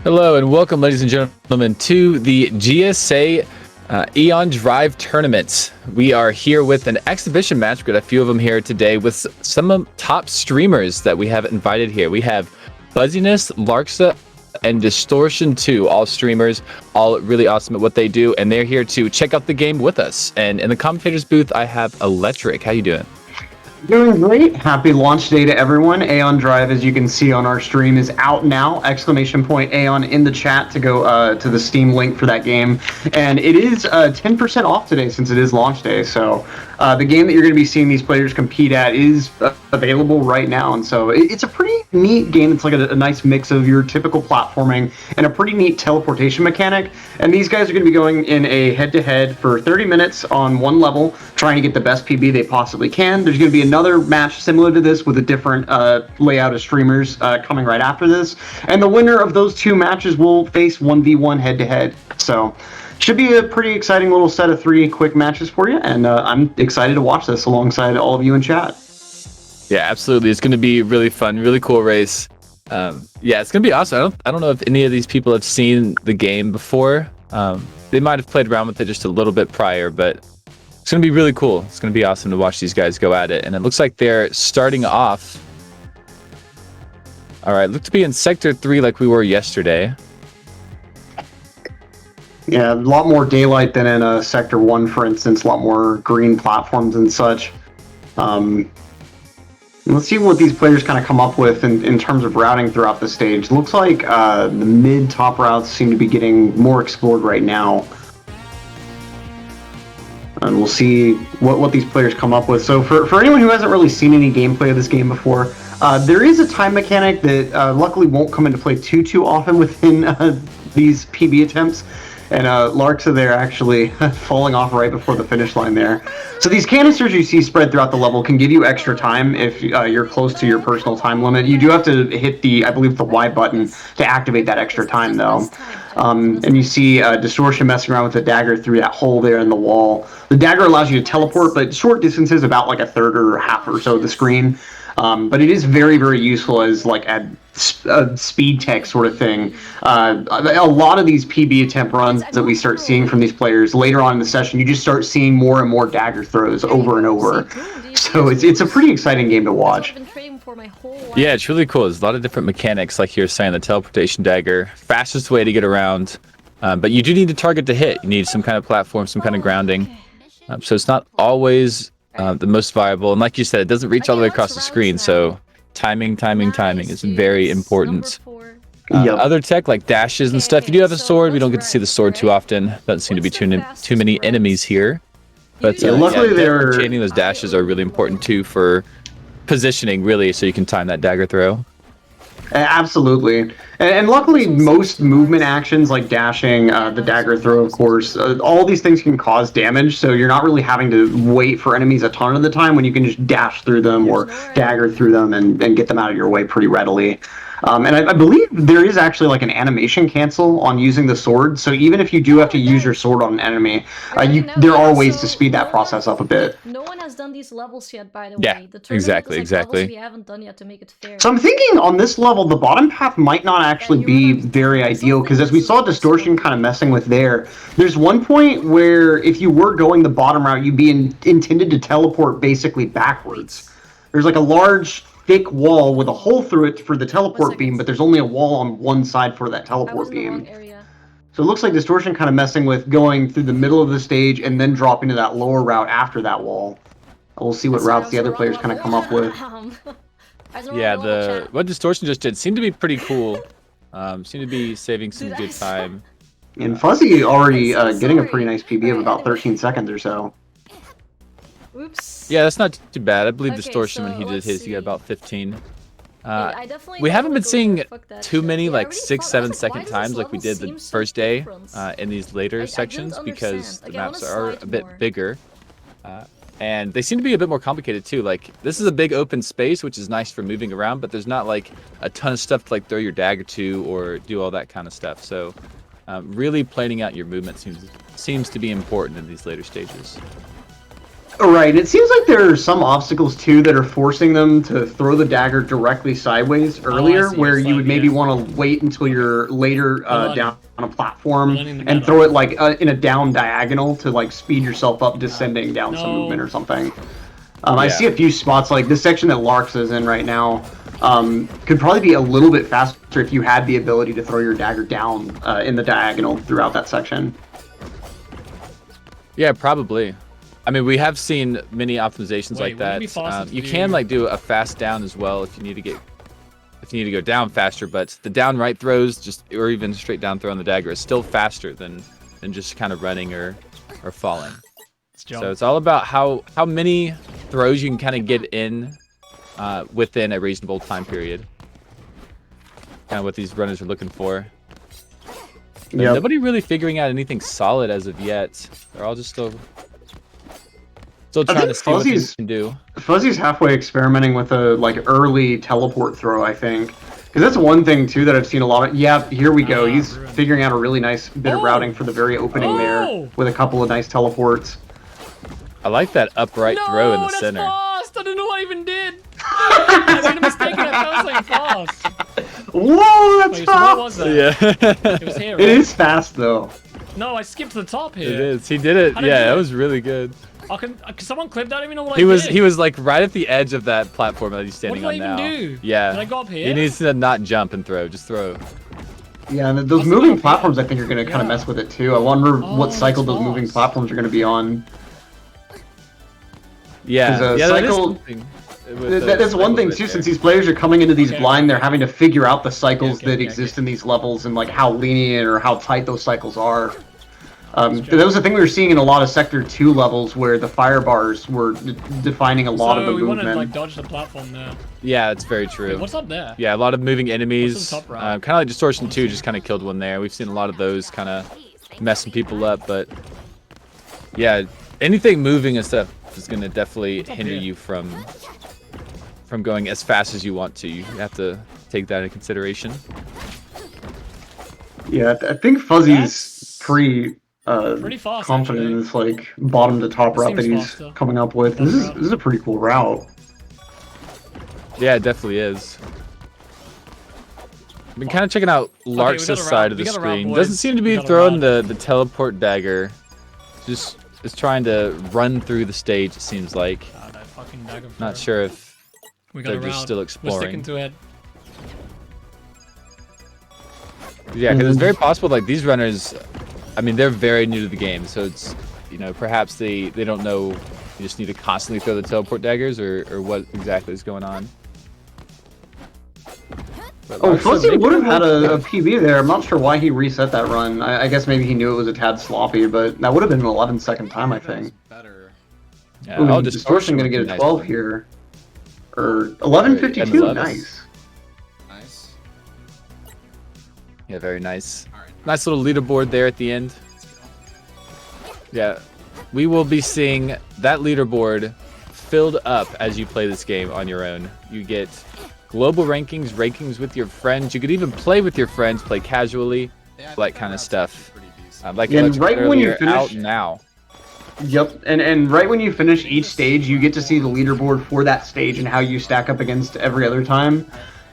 Hello and welcome, ladies and gentlemen, to the GSA Aeon Drive Tournament. We are here with an exhibition match. We've got a few of them here today with some top streamers that we have invited here. We have Fuzzyness, Larxa, and Distortion2, all streamers, all really awesome at what they do, and they're here to check out the game with us. And in the commentators booth, I have Electric. How you doing? Doing great. Happy launch day to everyone. Aeon Drive, as you can see on our stream, is out now. Exclamation point Aeon in the chat to go to the Steam link for that game. And it is 10% off today since it is launch day. So the game that you're going to be seeing these players compete at is available right now. And so it's a pretty neat game. It's like a nice mix of your typical platforming and a pretty neat teleportation mechanic. And these guys are going to be going in a head-to-head for 30 minutes on one level, trying to get the best PB they possibly can. There's going to be another match similar to this with a different layout of streamers coming right after this. And the winner of those two matches will face 1v1 head-to-head. So should be a pretty exciting little set of 3 quick matches for you. And I'm excited to watch this alongside all of you in chat. Yeah, absolutely. It's going to be really fun, really cool race. Yeah, it's going to be awesome. I don't know if any of these people have seen the game before. They might have played around with it just a little bit prior, but it's going to be really cool. It's going to be awesome to watch these guys go at it. And it looks like they're starting off. All right, look to be in Sector 3 like we were yesterday. Yeah, a lot more daylight than in Sector 1, for instance. A lot more green platforms and such. Let's see what these players kind of come up with in terms of routing throughout the stage. Looks like the mid-top routes seem to be getting more explored right now. And we'll see what these players come up with. So for anyone who hasn't really seen any gameplay of this game before, there is a time mechanic that luckily won't come into play too often within these PB attempts. And Larxa there actually falling off right before the finish line there. So these canisters you see spread throughout the level can give you extra time if you're close to your personal time limit. You do have to hit I believe the Y button to activate that extra time though. And you see Distortion messing around with the dagger through that hole there in the wall. The dagger allows you to teleport, but short distances, about like a third or half or so of the screen. But it is very, very useful as like a speed tech sort of thing. A lot of these PB attempt runs that we start seeing from these players later on in the session, you just start seeing more and more dagger throws over and over. So it's a pretty exciting game to watch. Yeah, it's really cool. There's a lot of different mechanics, like you were saying, the teleportation dagger, fastest way to get around. But you do need a target to hit. You need some kind of platform, some kind of grounding. So it's not always the most viable. And like you said, it doesn't reach all the way across the screen. So timing is very important. Other tech like dashes and stuff. You do have a sword. We don't get to see the sword too often. Doesn't seem to be too many enemies here. But luckily, chaining those dashes are really important too for positioning, really, so you can time that dagger throw. Absolutely. And luckily, most movement actions like dashing, the dagger throw, of course, all these things can cause damage, so you're not really having to wait for enemies a ton of the time when you can just dash through them or dagger through them and get them out of your way pretty readily. And I believe there is actually like an animation cancel on using the sword, so even if you do have to use your sword on an enemy, there are ways to speed that process up a bit. No one has done these levels yet, by the way. Yeah, exactly. We haven't done yet to make it fair. So I'm thinking on this level, the bottom path might not actually be very ideal, because as we saw Distortion kind of messing with there's one point where if you were going the bottom route, you'd be intended to teleport basically backwards. There's like a large thick wall with a hole through it for the teleport beam, but there's only a wall on one side for that teleport beam. So it looks like Distortion kind of messing with going through the middle of the stage and then dropping to that lower route after that wall. We'll see what routes the other players kind of come up with. Yeah, what Distortion just did seemed to be pretty cool. Seemed to be saving some good time. And Fuzzy already getting a pretty nice PB of about 13 seconds or so. Oops. Yeah, that's not too bad. I believe Distortion, when he did his, he got about 15. We haven't been seeing too many like 6-7 second times like we did the first day in these later sections, because the maps are a bit bigger. And they seem to be a bit more complicated too. Like, this is a big open space, which is nice for moving around, but there's not like a ton of stuff to like throw your dagger to or do all that kind of stuff. So really planning out your movement seems to be important in these later stages. Right. It seems like there are some obstacles too that are forcing them to throw the dagger directly sideways earlier, see. where It's you like, would maybe yeah. want to wait until you're later down on a platform Learning the and meta. throw it like in a down diagonal to like speed yourself up descending down some No. movement or something. I Yeah. see a few spots like this section that Larxa is in right now. Could probably be a little bit faster if you had the ability to throw your dagger down in the diagonal throughout that section. Yeah, probably. I mean, we have seen many optimizations Wait, like wouldn't it be that. faster to You do- can like do a fast down as well if you need to go down faster. But the down right throws, or even straight down throw on the dagger, is still faster than just kind of running or falling. So it's all about how many throws you can kind of get in within a reasonable time period. Kind of what these runners are looking for. But Yep. nobody really figuring out anything solid as of yet. They're all just still trying to see what they can do. Fuzzy's halfway experimenting with a like early teleport throw, I think. Because that's one thing too that I've seen a lot of. Yeah, here we go. He's ruined. figuring out a really nice bit of routing for the very opening there with a couple of nice teleports. I like that upright throw in the that's center. fast! I don't know what I even did. I made a mistake and I felt like fast. Whoa, that's Wait, so what was fast! that? Yeah. It was here, It right? is fast though. No, I skipped to the top here. It is. He did it. How did Yeah, you do that it? was really good. Can someone clip that? I don't even know what He I was did. like right at the edge of that platform that he's standing What did I on even now. do? Yeah. Did I go up here? He needs to not jump and throw. Just throw. Yeah, and those What's moving the- platforms I think are going to kind of Yeah. mess with it too. I wonder Oh, what cycle that's those moving fast. platforms are going to be on. Yeah. 'Cause, Yeah. That is cycle- something with That's those one thing cycles too, right since there. these players are coming into these Okay, blind, okay. they're having to figure out the cycles Okay, that okay, exist in these levels and like how lenient or how tight those cycles are. That was the thing we were seeing in a lot of Sector 2 levels where the fire bars were defining a lot of the we want to movement. like dodge the platform there. Yeah, it's very true. Wait, what's up there? Yeah, a lot of moving enemies. What's the top route? Kind of like Distortion2 just kind of killed one there. We've seen a lot of those kind of messing people up, but yeah, anything moving and stuff is going to definitely up hinder here? you from going as fast as you want to. You have to take that into consideration. Yeah, I think Fuzzy's That's pretty fast, confident actually. in this like bottom to top That route that seems he's faster. coming up with. This is a pretty cool route. Yeah, it definitely is. I've been kind of checking out we got Larxa's a route- side of we the got a route, screen. boys. Doesn't seem to We be got a throwing route. the teleport dagger. Just is trying to run through the stage, it seems like. That fucking dagger Not throw. sure if We got they're a just route. still We're exploring. sticking to it. Yeah, because it's very possible like these runners, I mean, they're very new to the game, so it's, perhaps they don't know you just need to constantly throw the teleport daggers or what exactly is going on. But Oh, Larxa, Fuzzy maybe would have had they'll- a PB there. I'm not sure why he reset that run. I guess maybe he knew it was a tad sloppy, but that would have been an 11-second time, I think. Better. Yeah, Ooh, oh, Distortion going to get a nice 12 one. here. Or 11:52, 11. nice. Nice. Yeah, very nice. All right. Nice little leaderboard there at the end. Yeah, we will be seeing that leaderboard filled up as you play this game on your own. You get global rankings with your friends. You could even play with your friends, play casually, Yeah, that kind of stuff. Pretty decent. Like Yeah, and Electric right when you earlier, out finish- now. Yep, and right when you finish each stage, you get to see the leaderboard for that stage and how you stack up against every other time.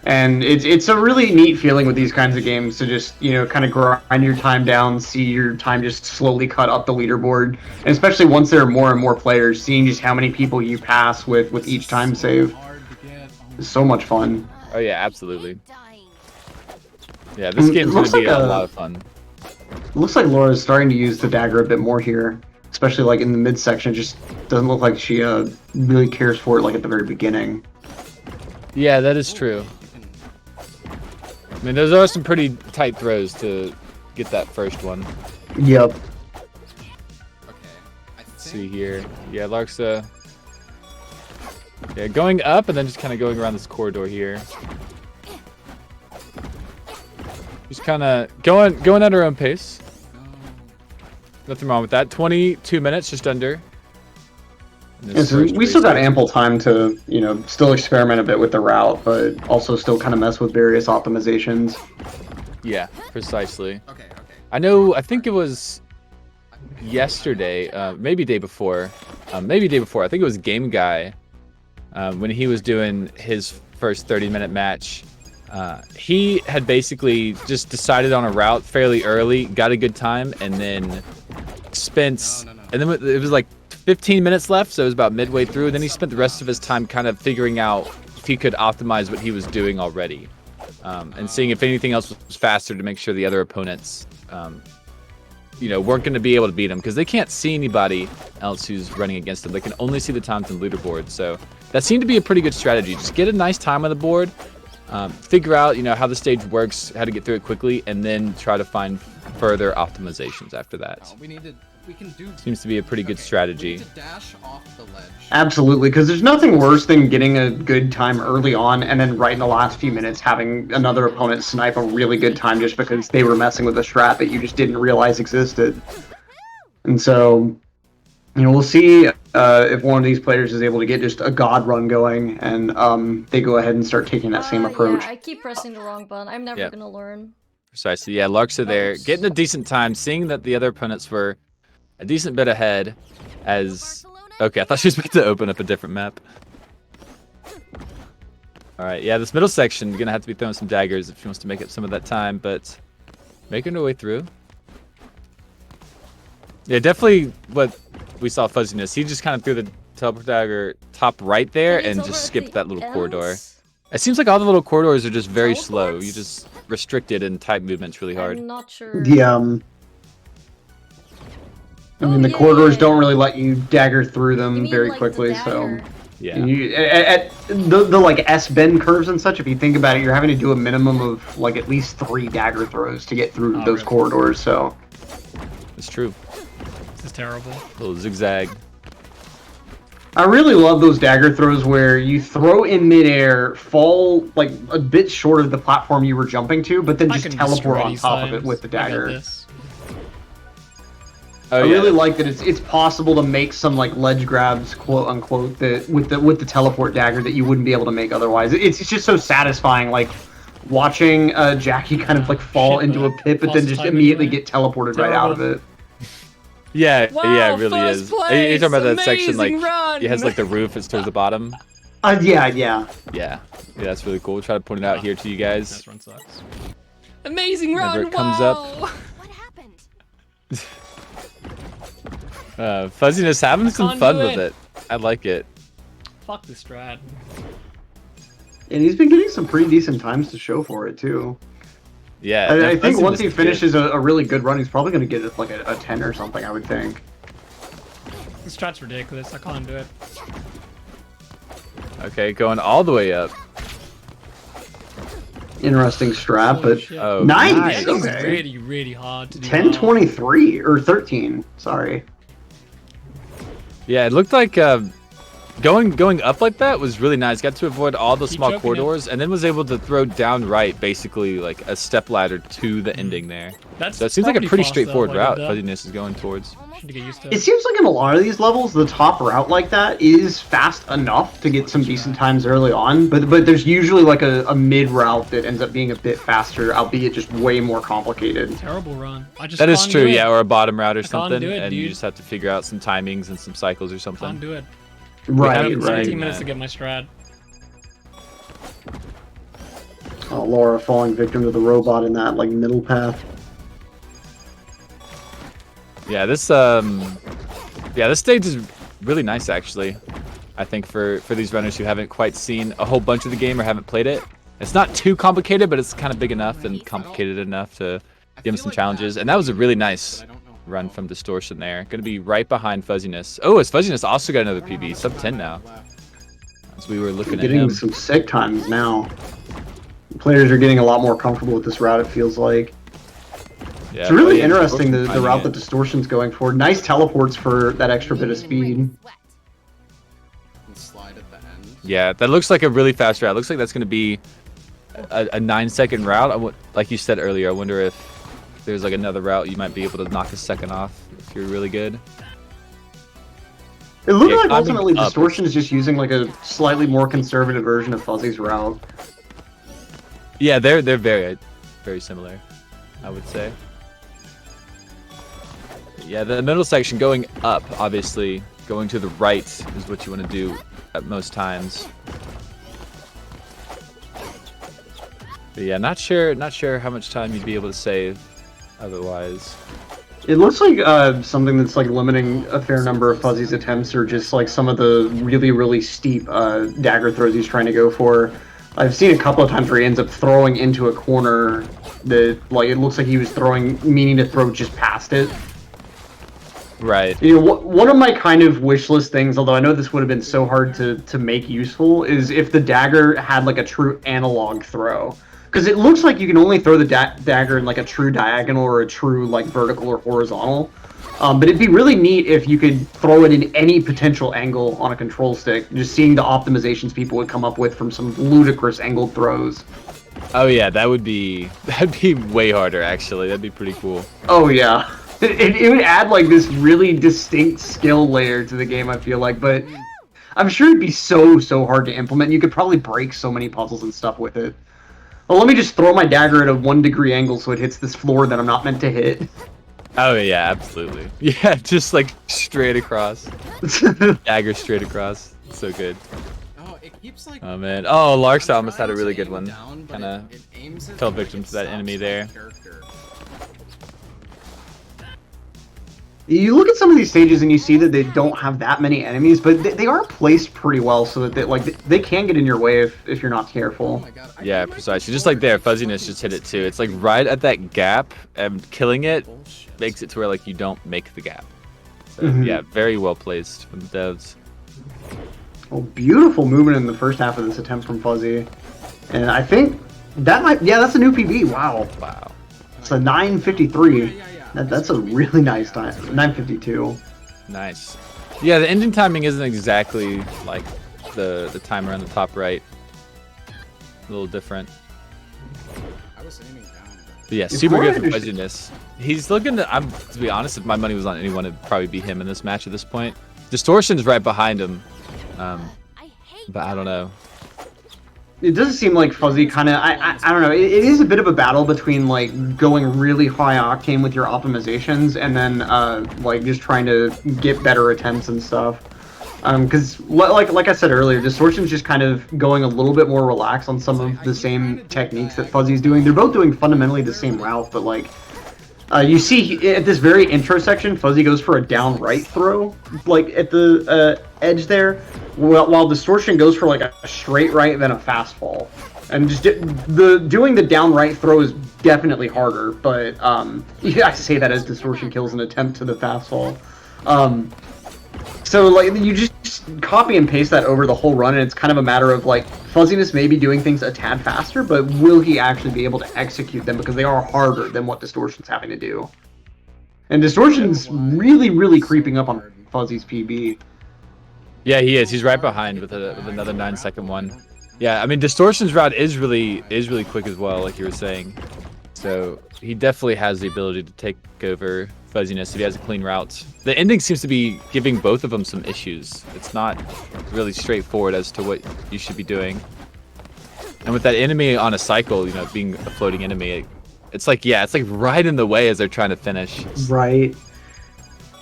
And it's a really neat feeling with these kinds of games to just, kind of grind your time down, see your time just slowly cut up the leaderboard. And especially once there are more and more players, seeing just how many people you pass with each time save. Hard to get. Is so much fun. Oh yeah, absolutely. Yeah, this It game's gonna looks be like a a- lot of fun. It looks like Laura's starting to use the dagger a bit more here. Especially like in the midsection, it just doesn't look like she really cares for it like at the very beginning. Yeah, that is true. I mean, those are some pretty tight throws to get that first one. Yep. Okay. Let's see here. Yeah, Larxa. Yeah, going up and then just kind of going around this corridor here. Just kind of going at her own pace. Nothing wrong with that. 22 minutes, just under. in this Yeah, so first we still race got here. ample time to, still experiment a bit with the route, but also still kind of mess with various optimizations. Yeah, precisely. Okay. Okay. I know, I think it was yesterday, maybe day before. I think it was Game Guy when he was doing his first 30-minute match. He had basically just decided on a route fairly early, got a good time, and then spent. And then it was like 15 minutes left, so it was about midway through. And then he spent the rest of his time kind of figuring out if he could optimize what he was doing already, and seeing if anything else was faster to make sure the other opponents, weren't going to be able to beat him because they can't see anybody else who's running against them. They can only see the times on the leaderboard. So that seemed to be a pretty good strategy. Just get a nice time on the board, figure out how the stage works, how to get through it quickly, and then try to find further optimizations after that. We can do. Seems to be a pretty good strategy. We need to dash off the ledge. Absolutely, because there's nothing worse than getting a good time early on and then right in the last few minutes having another opponent snipe a really good time just because they were messing with a strat that you just didn't realize existed. And so, we'll see if one of these players is able to get just a god run going and they go ahead and start taking that same approach. Yeah, I keep pressing the wrong button. I'm never gonna learn. Precisely. Yeah, Larxa there, getting a decent time, seeing that the other opponents were a decent bit ahead as... Okay, I thought she was about to open up a different map. Alright, yeah, this middle section, you're going to have to be throwing some daggers if she wants to make up some of that time, but making her way through. Yeah, definitely what we saw Fuzzyness. He just kind of threw the teleport dagger top right there and just skipped that little corridor. It seems like all the little corridors are just very slow. You just restrict it and type movements really hard. I'm not sure. The corridors don't really let you dagger through them very quickly, so... Yeah. At the like S-bend curves and such, if you think about it, you're having to do a minimum of like at least 3 dagger throws to get through those corridors, so... It's true. This is terrible. A little zigzag. I really love those dagger throws where you throw in midair, fall like a bit short of the platform you were jumping to, but then just teleport on top of it with the dagger. I really like that it's possible to make some like ledge grabs, quote unquote, that with the teleport dagger that you wouldn't be able to make otherwise. It's just so satisfying, like watching Jackie kind of like fall into a pit, but then just immediately get teleported right out of it. Yeah, wow, yeah, it really is. Are you talking about that section like run. it has like the roof, it's towards the bottom? Yeah, that's really cool. We'll try to point it out here to you guys. This run sucks. Amazing run. Whenever it comes up. What happened? Fuzziness having some fun with it. I like it. Fuck this strat. And he's been getting some pretty decent times to show for it too. Yeah, I think once he finishes a really good run, he's probably going to get like a 10 or something, I would think. This strat's ridiculous. I can't do it. Okay, going all the way up. Interesting strat, Holy but shit. Oh, nice. It's Okay. really, really hard to do. 10-23 or 13. Sorry. Yeah, it looked like going up like that was really nice. Got to avoid all the small choking corridors, and then was able to throw down right, basically like a step ladder to the ending there. So it seems like a pretty straightforward route Fuzziness is going towards. Should get used to It seems like in a lot of these levels, the top route like that is fast enough to get some decent times early on, but there's usually like a mid route that ends up being a bit faster, albeit just way more complicated. Terrible run. That is true, yeah, or a bottom route or something, do it, and you dude. just have to figure out some timings and some cycles or something. Can't do it. Right, It's right. 17 minutes to get my strat. Oh, Laura falling victim to the robot in that like middle path. Yeah, this stage is really nice actually. I think for these runners who haven't quite seen a whole bunch of the game or haven't played it. It's not too complicated, but it's kind of big enough and complicated enough to give them some challenges. And that was a really nice run from Distortion there. Gonna be right behind Fuzziness. Oh, is Fuzziness also got another PB? Sub 10 now. As we were looking at Getting him. some sick times now. Players are getting a lot more comfortable with this route, it feels like. Yeah, It's really yeah, interesting the finding route it. that Distortion's going for. Nice teleports for that extra bit of speed. And slide at the end. Yeah, that looks like a really fast route. Looks like that's gonna be a 9-second route. Like you said earlier, I wonder if there's like another route you might be able to knock a second off if you're really good. It looked Yeah, like climbing ultimately up Distortion is just using like a slightly more conservative version of Fuzzy's route. Yeah, they're very similar, I would say. Yeah, the middle section going up, obviously. Going to the right is what you want to do at most times. But yeah, not sure how much time you'd be able to save otherwise. It looks like something that's like limiting a fair number of Fuzzy's attempts, or just like some of the really steep dagger throws he's trying to go for. I've seen a couple of times where he ends up throwing into a corner that, like, it looks like he was meaning to throw just past it. Right. You know, one of my kind of wish list things, although I know this would have been so hard to make useful, is if the dagger had like a true analog throw. Because it looks like you can only throw the dagger in like a true diagonal or a true like vertical or horizontal. But it'd be really neat if you could throw it in any potential angle on a control stick. Just seeing the optimizations people would come up with from some ludicrous angled throws. Oh yeah, that'd be way harder actually. That'd be pretty cool. Oh yeah. It would add like this really distinct skill layer to the game, I feel like, but I'm sure it'd be so hard to implement. You could probably break so many puzzles and stuff with it. Well, let me just throw my dagger at a 1-degree angle so it hits this floor that I'm not meant to hit. Oh yeah, absolutely. Yeah, just like straight across. Dagger straight across. So good. Oh, it keeps like. Oh man. Oh, Larxa almost had a really good one. Down, but Kinda it aims it fell like victim it to that stops enemy the there. character. You look at some of these stages and you see that they don't have that many enemies, but they are placed pretty well so that they can get in your way if you're not Oh careful. my god. Yeah, precisely. Just like there, Fuzzyness just hit it too. It's like right at that gap, and killing it Bullshit. makes it to where like you don't make the gap. So Mhm. yeah, very well placed from the devs. Oh, beautiful movement in the first half of this attempt from Fuzzy. And I think that might, yeah, that's a new PB. Wow. Wow. It's a 9:53. Yeah. That's a really nice time. 9:52. Nice. Yeah, the ending timing isn't exactly like the timer on the top right. A little different. I was aiming down. But yeah, It's super more good for interesting- Fuzzyness. He's looking to be honest, if my money was on anyone, it'd probably be him in this match at this point. Distortion's right behind him. But I don't know. It doesn't seem like Fuzzy kind of, I don't know, it is a bit of a battle between like going really high octane with your optimizations and then like just trying to get better attempts and stuff. Because like I said earlier, Distortion's just kind of going a little bit more relaxed on some of the same techniques that Fuzzy's doing. They're both doing fundamentally the same route, but like you see at this very intro section, Fuzzy goes for a down right throw, like at the edge there, while Distortion goes for like a straight right, then a fast fall. And just doing the down right throw is definitely harder, but yeah, I say that as Distortion kills an attempt to the fast fall. So like you just copy and paste that over the whole run, and it's kind of a matter of like Fuzzyness may be doing things a tad faster, but will he actually be able to execute them, because they are harder than what Distortion's having to do. And Distortion's really creeping up on Fuzzy's PB. Yeah, he is. He's right behind with another 9-second one. Yeah, I mean Distortion's route is really quick as well, like you were saying. So he definitely has the ability to take over Fuzzyness if he has a clean route. The ending seems to be giving both of them some issues. It's not really straightforward as to what you should be doing. And with that enemy on a cycle, you know, being a floating enemy, it's like, yeah, it's like right in the way as they're trying to finish. Right.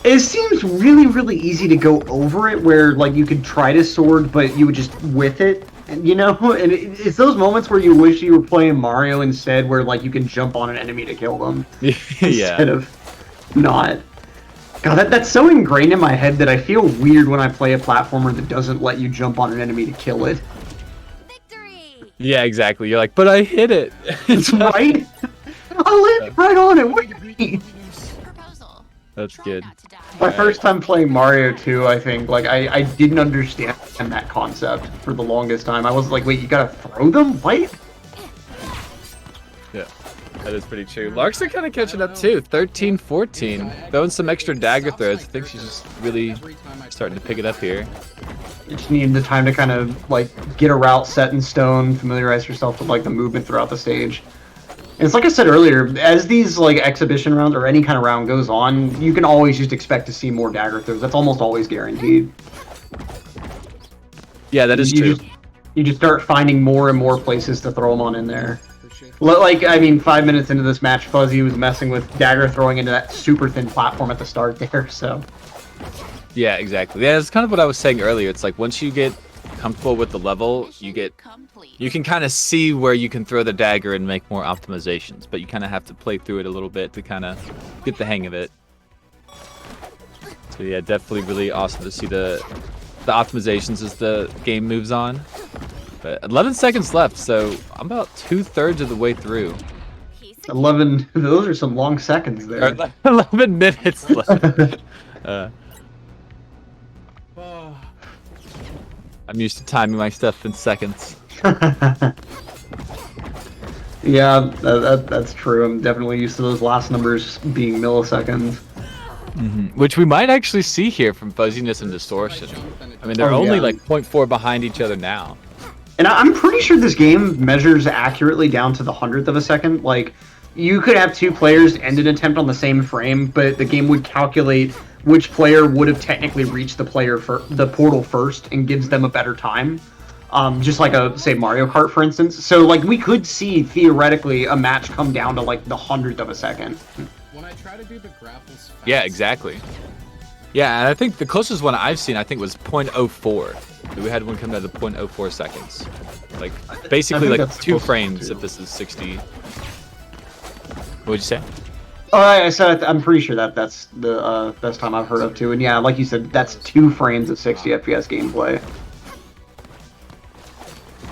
It seems really easy to go over it, where like you could try to sword, but you would just whiff it, you know? And it's those moments where you wish you were playing Mario instead, where like you can jump on an enemy to kill them. Instead Yeah. of not. God, that's so ingrained in my head that I feel weird when I play a platformer that doesn't let you jump on an enemy to kill it. Yeah, exactly. You're like, but I hit it. It's right? I landed right on it. What do you mean? That's good. My first time playing Mario 2, I think, like, I didn't understand that concept for the longest time. I was like, wait, you gotta throw them? What? Yeah, that is pretty true. Larxa kind of catching up too. 13-14. Throwing some extra dagger throws. I think she's just really starting to pick it up here. You just need the time to kind of, like, get a route set in stone, familiarize yourself with, like, the movement throughout the stage. And it's like I said earlier, as these, like, exhibition rounds or any kind of round goes on, you can always just expect to see more dagger throws. That's almost always guaranteed. Yeah, that is true. You just start finding more and more places to throw them on in there. Appreciate Like, I mean, 5 minutes into this match, Fuzzy was messing with dagger throwing into that super thin platform at the start there, so. Yeah, exactly. Yeah, that's kind of what I was saying earlier. It's like once you get comfortable with the level, you can kind of see where you can throw the dagger and make more optimizations, but you kind of have to play through it a little bit to kind of get the hang of it. So yeah, definitely really awesome to see the optimizations as the game moves on. But 11 seconds left, so I'm about 2/3 of the way through. 11, those are some long seconds there. Or 11 minutes left. Oh, I'm used to timing my stuff in seconds. Yeah, that's true. I'm definitely used to those last numbers being milliseconds. Which we might actually see here from Fuzziness and Distortion. I mean, they're Oh, only yeah. like 0.4 behind each other now. And I'm pretty sure this game measures accurately down to the 100th of a second. Like, you could have two players end an attempt on the same frame, but the game would calculate which player would have technically reached the portal first and gives them a better time. Just like say Mario Kart, for instance. So, like, we could see, theoretically, a match come down to, like, the 100th of a second. when I try to do the grapples fast, Yeah, exactly. Yeah, and I think the closest one I've seen, I think, was 0.04. We had one come down to 0.04 seconds. Like, basically, think like that's 2 close frames to- if this is 60. What'd you say? Oh, I said I'm pretty sure that's the best time I've heard of, too. And yeah, like you said, that's 2 frames of 60 FPS gameplay.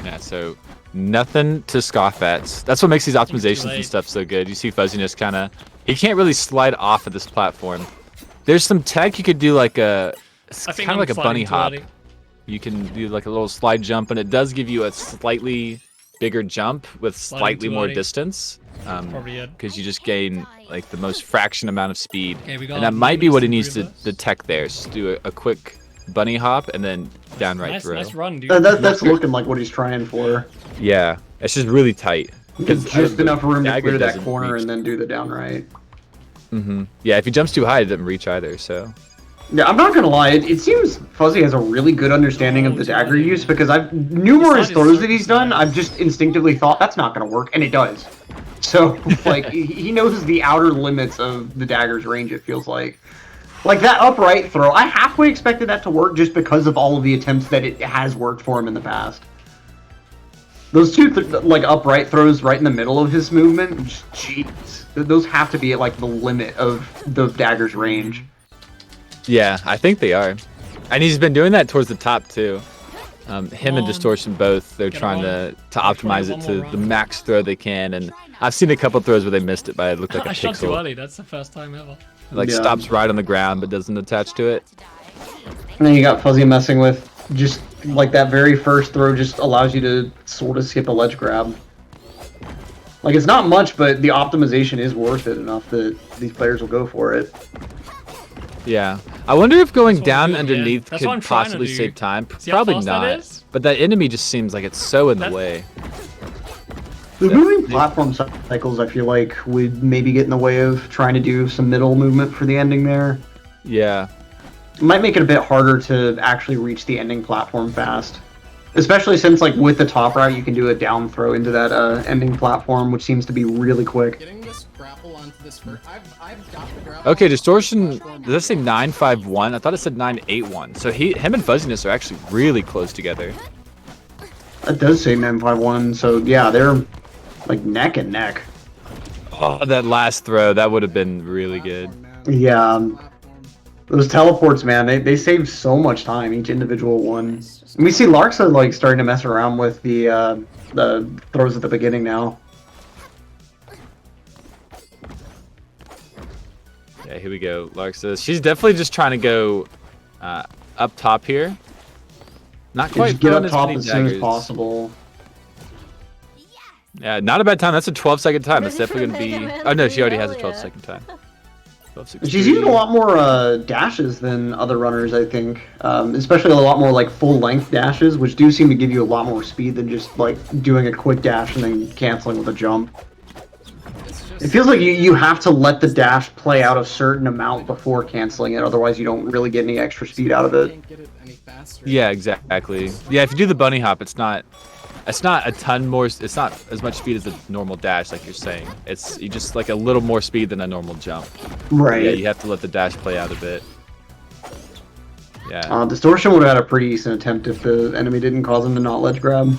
Yeah, so nothing to scoff at. That's what makes these optimizations and late. stuff so good. You see Fuzziness kind of... He can't really slide off of this platform. There's some tech you could do like a... It's I think kind of I'm like a bunny sliding too hop. early. You can do like a little slide jump, and it does give you a slightly bigger jump with Sliding slightly too more early. distance. Probably it. Because you just gain like the most fraction amount of speed. Okay, we got And that might be what he movement needs to reverse. the tech there. Just do a quick bunny hop and then down right Nice, through. nice run, dude. That's looking like what he's trying for. Yeah, it's just really tight. Just enough room to dagger clear that doesn't corner reach. and then do the downright. Yeah, if he jumps too high, it doesn't reach either. So Yeah, I'm not gonna lie. It seems Fuzzy has a really good understanding of the dagger use because I've numerous His side is throws so that he's done. I've just instinctively thought that's not gonna work, and it does. So like he knows the outer limits of the dagger's range. It feels like that upright throw. I halfway expected that to work just because of all of the attempts that it has worked for him in the past. Those two like upright throws right in the middle of his movement, jeez, those have to be at like the limit of the dagger's range. yeah, I think they are. And he's been doing that towards the top too. Him and on. Distortion both, they're Get trying on. to Try optimize one it more to the round. max throw they can. And I've seen a couple throws where they missed it, but it looked like a I shot too pixel. early. That's the first time ever. Like Yeah. stops right on the ground but doesn't attach to it. And then you got Fuzzy messing with just like that very first throw just allows you to sort of skip a ledge grab. Like it's not much, but the optimization is worth it enough that these players will go for it. Yeah. I wonder if going That's what I'm down doing, yeah. underneath That's what I'm could trying to possibly do. save time. See how Probably fast that not. is? But that enemy just seems like it's so in the That- way. The moving platform cycles, I feel like, would maybe get in the way of trying to do some middle movement for the ending there. Yeah. It might make it a bit harder to actually reach the ending platform fast. Especially since, like, with the top route, you can do a down throw into that ending platform, which seems to be really quick. getting this grapple onto this first. I've got the grapple. Okay, Distortion, Flash forward. does that say 951? I thought it said 981. So him and Fuzziness are actually really close together. That does say 951, so yeah, they're, like, neck and neck. Oh, that last throw, that would have been really good. Platform, man. Yeah, Platform. those teleports, man, they save so much time, each individual one. And we see Larxa, like, starting to mess around with the throws at the beginning now. Yeah, here we go. Larxa, she's definitely just trying to go up top here. Not quite Just get throwing up as top many as soon as daggers. possible. Yeah, not a bad time. That's a 12-second time. That's Ready for definitely going to Mega be... Man Oh, no, she 3, already has a hell yeah. 12-second time. 12, She's using a lot more dashes than other runners, I think. Especially a lot more like full-length dashes, which do seem to give you a lot more speed than just like doing a quick dash and then canceling with a jump. It's just It feels like you have to let the dash play out a certain amount before canceling it, otherwise you don't really get any extra speed out of it. Can't get it any faster. Yeah, exactly. Yeah, if you do the bunny hop, it's not a ton more. It's not as much speed as a normal dash, like you're saying. It's you just like a little more speed than a normal jump. Right. Yeah, you have to let the dash play out a bit. Yeah. Distortion would have had a pretty decent attempt if the enemy didn't cause him to not ledge grab.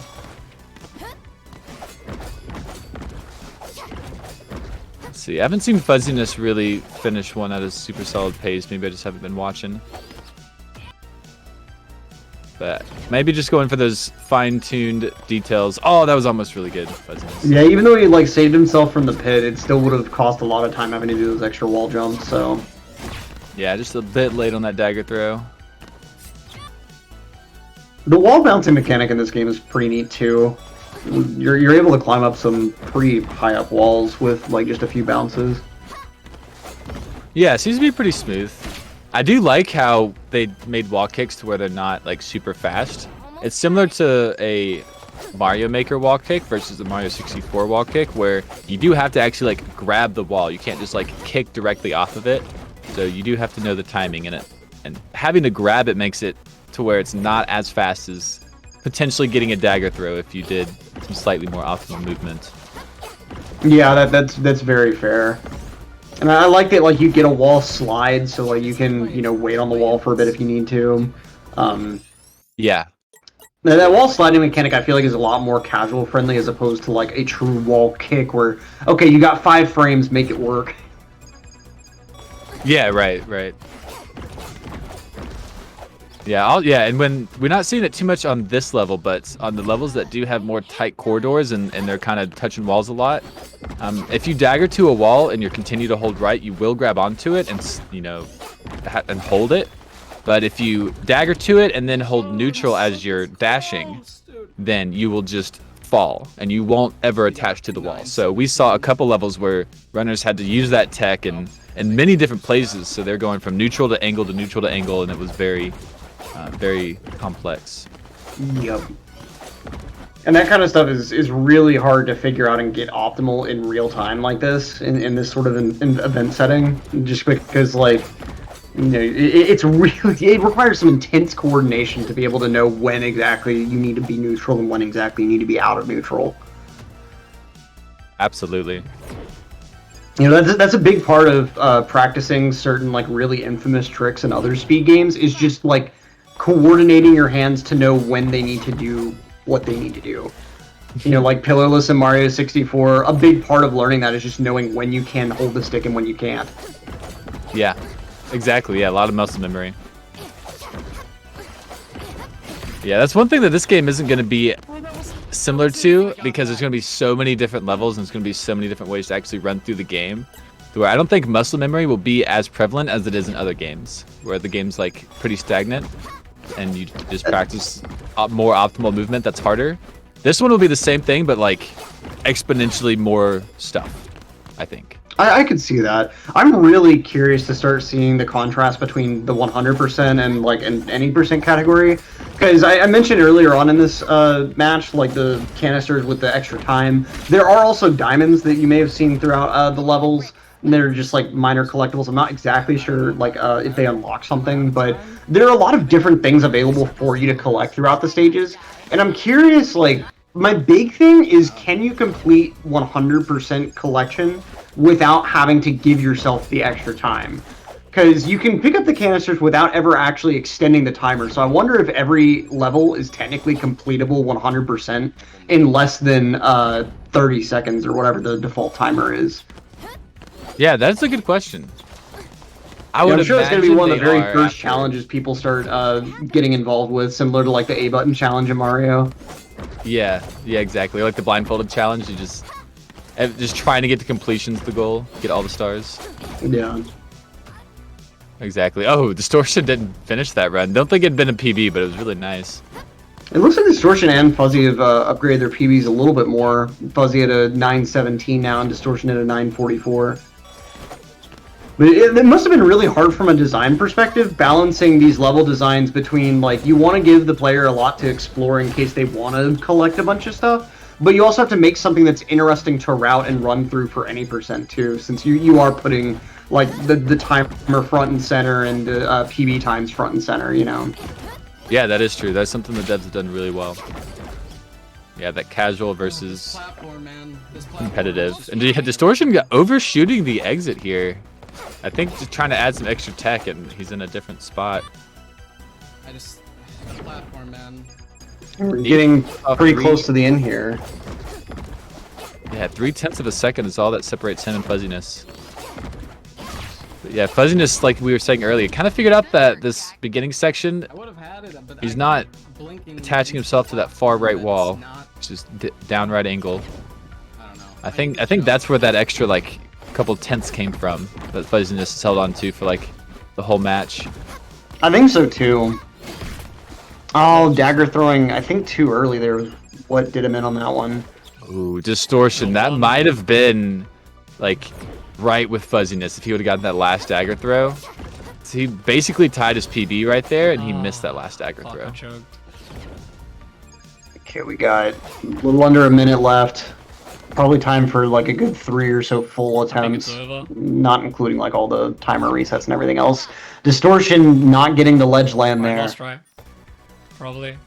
Let's see. I haven't seen Fuzzyness really finish one at a super solid pace. Maybe I just haven't been watching. But maybe just going for those fine-tuned details. Oh, that was almost really good. Fuzzyness. Yeah, even though he like saved himself from the pit, it still would have cost a lot of time having to do those extra wall jumps. So. Yeah, just a bit late on that dagger throw. The wall bouncing mechanic in this game is pretty neat too. You're able to climb up some pretty high up walls with like just a few bounces. Yeah, it seems to be pretty smooth. I do like how they made wall kicks to where they're not like super fast. It's similar to a Mario Maker wall kick versus the Mario 64 wall kick, where you do have to actually like grab the wall. You can't just like kick directly off of it. So you do have to know the timing in it. And having to grab it makes it to where it's not as fast as potentially getting a dagger throw if you did some slightly more optimal movement. Yeah, that's very fair. And I like that like you get a wall slide, so like you can wait on the wall for a bit if you need to. Yeah. Now, that wall sliding mechanic I feel like is a lot more casual friendly as opposed to like a true wall kick where okay you got 5 frames, make it work. Yeah, right. Yeah, and when we're not seeing it too much on this level, but on the levels that do have more tight corridors and they're kind of touching walls a lot, if you dagger to a wall and you continue to hold right, you will grab onto it and and hold it. But if you dagger to it and then hold neutral as you're dashing, then you will just fall and you won't ever attach to the wall. So we saw a couple levels where runners had to use that tech in many different places. So they're going from neutral to angle to neutral to angle, and it was very complex. Yep. And that kind of stuff is really hard to figure out and get optimal in real time like this in this sort of an event setting, just because like it requires some intense coordination to be able to know when exactly you need to be neutral and when exactly you need to be out of neutral. Absolutely. That's a big part of practicing certain like really infamous tricks in other speed games is just like coordinating your hands to know when they need to do what they need to do. Like Pillarless in Mario 64, a big part of learning that is just knowing when you can hold the stick and when you can't. Yeah, exactly. Yeah, a lot of muscle memory. Yeah, that's one thing that this game isn't going to be similar to, because there's going to be so many different levels and there's going to be so many different ways to actually run through the game, where I don't think muscle memory will be as prevalent as it is in other games, where the game's like pretty stagnant and you just practice more optimal movement that's harder. This one will be the same thing, but like exponentially more stuff, I think. I could see that. I'm really curious to start seeing the contrast between the 100% and like an any percent category, because I mentioned earlier on in this match like the canisters with the extra time. There are also diamonds that you may have seen throughout the levels. And they're just like minor collectibles. I'm not exactly sure like if they unlock something, but there are a lot of different things available for you to collect throughout the stages. And I'm curious, like my big thing is, can you complete 100% collection without having to give yourself the extra time? Because you can pick up the canisters without ever actually extending the timer. So I wonder if every level is technically completable 100% in less than 30 seconds or whatever the default timer is. Yeah, that's a good question. I'm sure it's going to be one of the very first after challenges people start getting involved with, similar to like the A button challenge in Mario. Yeah, exactly. Like the blindfolded challenge, you just trying to get to completion's the goal. Get all the stars. Yeah. Exactly. Oh, Distortion didn't finish that run. Don't think it'd been a PB, but it was really nice. It looks like Distortion and Fuzzy have upgraded their PBs a little bit more. Fuzzy at a 917 now, and Distortion at a 944. But it must have been really hard from a design perspective, balancing these level designs between, like, you want to give the player a lot to explore in case they want to collect a bunch of stuff, but you also have to make something that's interesting to route and run through for any percent too, since you are putting like the timer front and center and PB times front and center, you know. Yeah, that is true. That's something the devs have done really well. Yeah, that casual versus Platform, man. This platform competitive. is And yeah, Distortion got overshooting the exit here. I think just trying to add some extra tech, and he's in a different spot. platform, man. We're getting pretty three. close to the end here. Yeah, 0.3 of a second is all that separates him and Fuzzyness. But yeah, Fuzzyness, like we were saying earlier, kind of figured out that this beginning section, I would have had it, but he's not attaching himself to that far right wall, not, which is down right angle. I don't know. I think that's where that extra like couple tenths came from that Fuzzyness has held on to for like the whole match. I think so too. Oh, dagger throwing, I think too early there was what did him in on that one. Ooh, Distortion. That might have been like right with Fuzzyness if he would have gotten that last dagger throw. So he basically tied his PB right there, and he missed that last dagger Fuck, throw. I choked. Okay, we got a little under a minute left. Probably time for like a good 3 or so full I think it's attempts, over. not including like all the timer resets and everything else. Distortion not getting the ledge land Right, there. last try. Probably.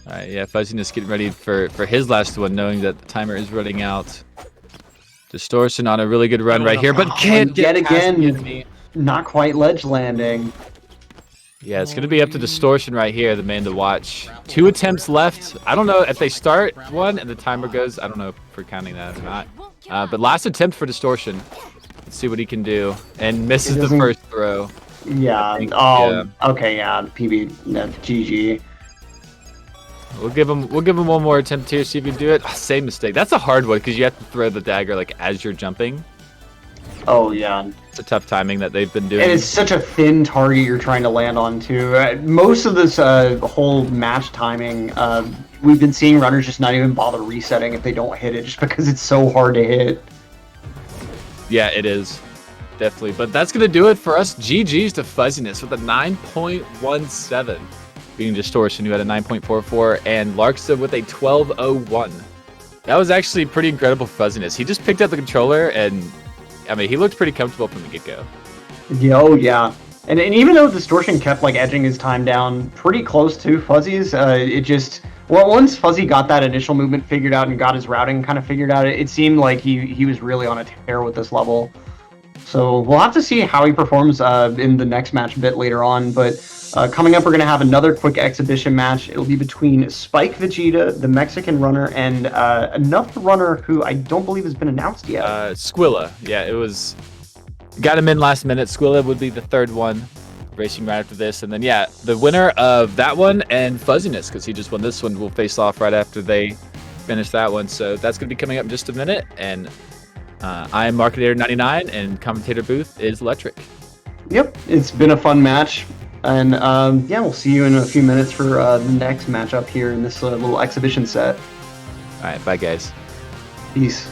Alright, yeah, Fuzzyness getting ready for his last one, knowing that the timer is running out. Distortion on a really good run right here, but can't yet get past the again. enemy. Not quite ledge landing. Yeah, it's going to be up to Distortion right here, the man to watch. 2 attempts left. I don't know if they start one and the timer goes. I don't know if we're counting that or not. But last attempt for Distortion. Let's see what he can do. And misses the first throw. Yeah. think, Oh, okay. Yeah. PB. No, GG. We'll give him one more attempt here, see if he can do it. Same mistake. That's a hard one because you have to throw the dagger like as you're jumping. Oh yeah. It's a tough timing that they've been doing. And it's such a thin target you're trying to land on too. Most of this whole match timing, we've been seeing runners just not even bother resetting if they don't hit it, just because it's so hard to hit. Yeah, it is. Definitely. But that's going to do it for us. GG's to Fuzzyness with a 9.17. Beating Distortion, who had a 9.44, and Larxa with a 12.01. That was actually pretty incredible for Fuzzyness. He just picked up the controller, and I mean, he looked pretty comfortable from the get-go. Yeah, oh yeah. And even though Distortion kept like edging his time down pretty close to Fuzzy's, it just, well, once Fuzzy got that initial movement figured out and got his routing kind of figured out, it seemed like he was really on a tear with this level. So we'll have to see how he performs in the next match a bit later on. But coming up, we're going to have another quick exhibition match. It'll be between Spike Vegeta, the Mexican runner, and another runner who I don't believe has been announced yet. Squilla. Yeah, it was... Got him in last minute. Squilla would be the third one, racing right after this. And then, yeah, the winner of that one and Fuzzyness, because he just won this one, will face off right after they finish that one. So that's going to be coming up in just a minute. And I am Marketer99, and commentator booth is Electric. Yep, it's been a fun match. And yeah, we'll see you in a few minutes for the next matchup here in this little exhibition set. All right, bye, guys. Peace.